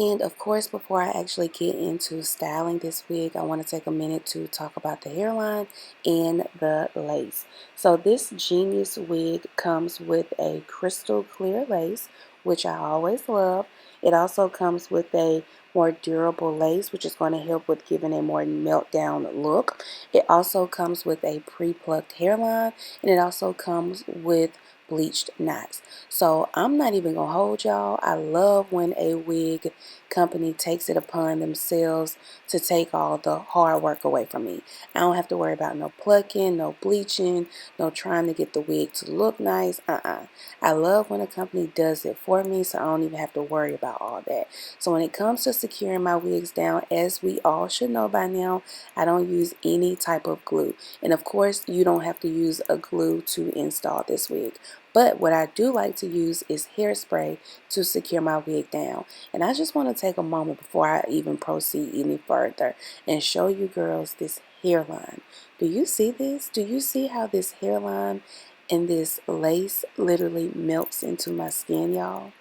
And of course, before I actually get into styling this wig, I want to take a minute to talk about the hairline and the lace. So this Genius wig comes with a crystal clear lace, which I always love. It also comes with a more durable lace, which is going to help with giving a more meltdown look. It also comes with a pre-plucked hairline, and it also comes with bleached knots. So I'm not even gonna hold y'all. I love when a wig company takes it upon themselves to take all the hard work away from me. I don't have to worry about no plucking, no bleaching, no trying to get the wig to look nice. I love when a company does it for me, so I don't even have to worry about all that. So when it comes to securing my wigs down, as we all should know by now, I don't use any type of glue. And of course, you don't have to use a glue to install this wig. But what I do like to use is hairspray to secure my wig down. And I just want to take a moment before I even proceed any further and show you girls this hairline. Do you see this? Do you see how this hairline and this lace literally melts into my skin, y'all?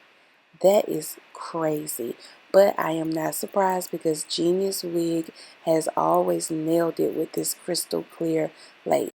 That is crazy. But I am not surprised because Genius Wig has always nailed it with this crystal clear lace.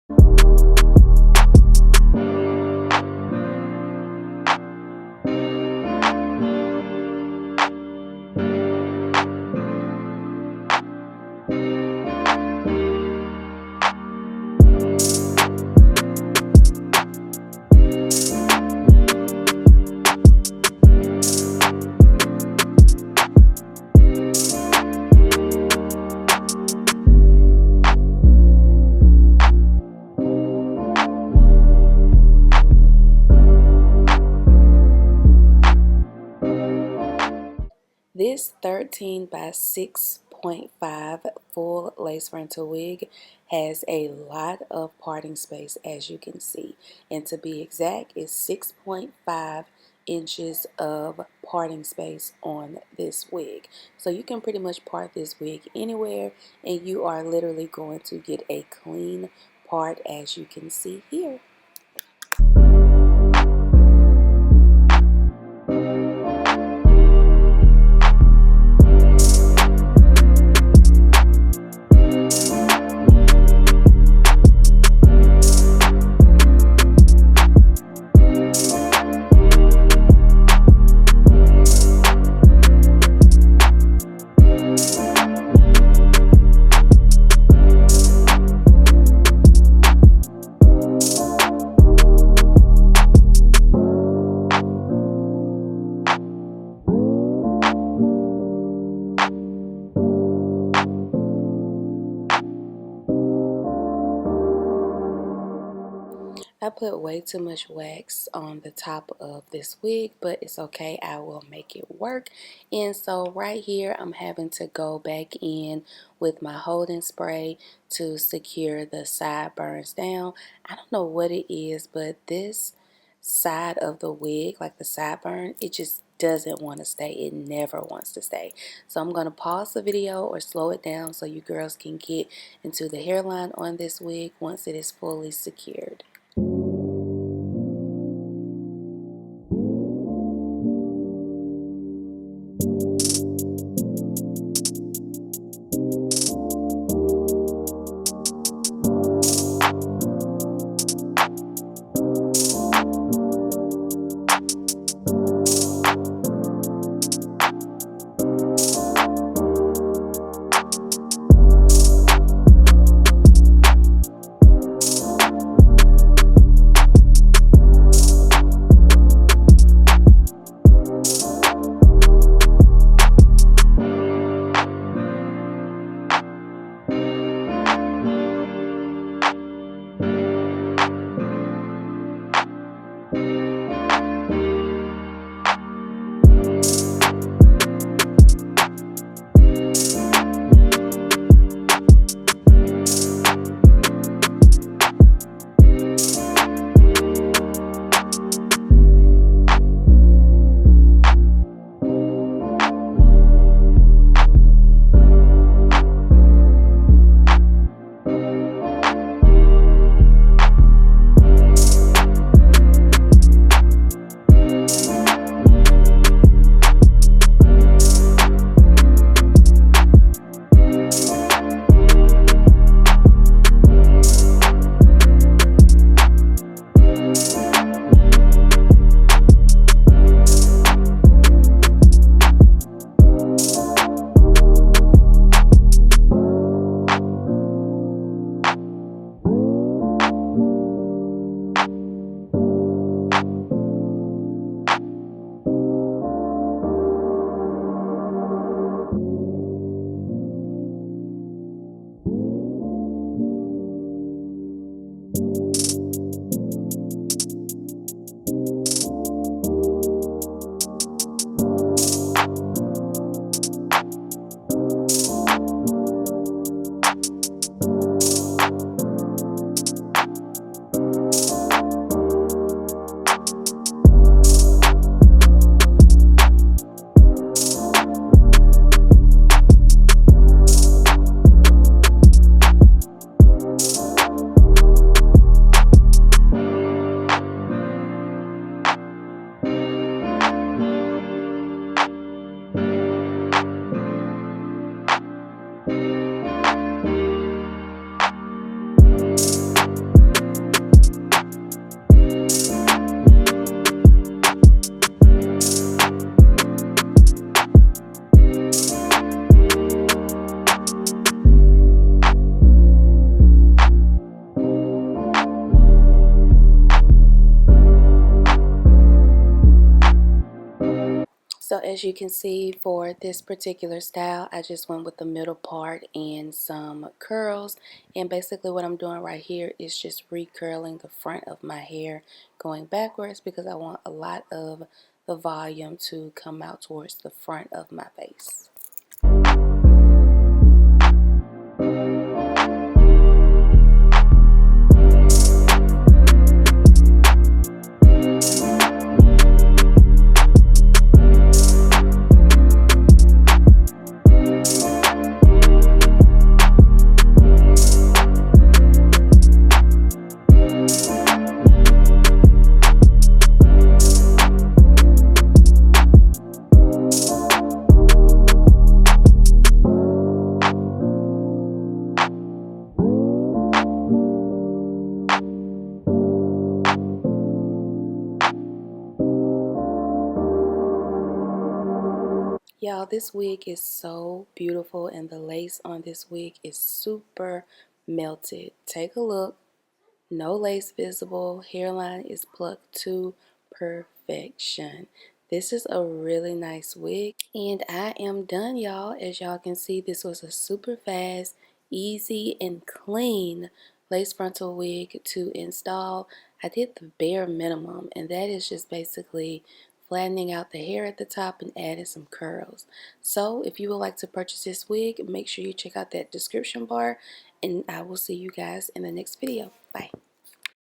This 13 by 6.5 full lace frontal wig has a lot of parting space, as you can see. And to be exact, it's 6.5 inches of parting space on this wig. So you can pretty much part this wig anywhere, and you are literally going to get a clean part, as you can see here. I put way too much wax on the top of this wig, but it's okay. I will make it work. And so right here, I'm having to go back in with my holding spray to secure the sideburns down. I don't know what it is, but this side of the wig, like the sideburn, it just doesn't want to stay. It never wants to stay. So I'm going to pause the video or slow it down so you girls can get into the hairline on this wig once it is fully secured. So as you can see, for this particular style, I just went with the middle part and some curls. And basically what I'm doing right here is just recurling the front of my hair going backwards because I want a lot of the volume to come out towards the front of my face. Y'all, this wig is so beautiful and the lace on this wig is super melted. Take a look. No lace visible. Hairline is plucked to perfection. This is a really nice wig. And I am done, y'all. As y'all can see, this was a super fast, easy, and clean lace frontal wig to install. I did the bare minimum, and that is just basically flattening out the hair at the top and adding some curls. So if you would like to purchase this wig, make sure you check out that description bar, and I will see you guys in the next video. Bye.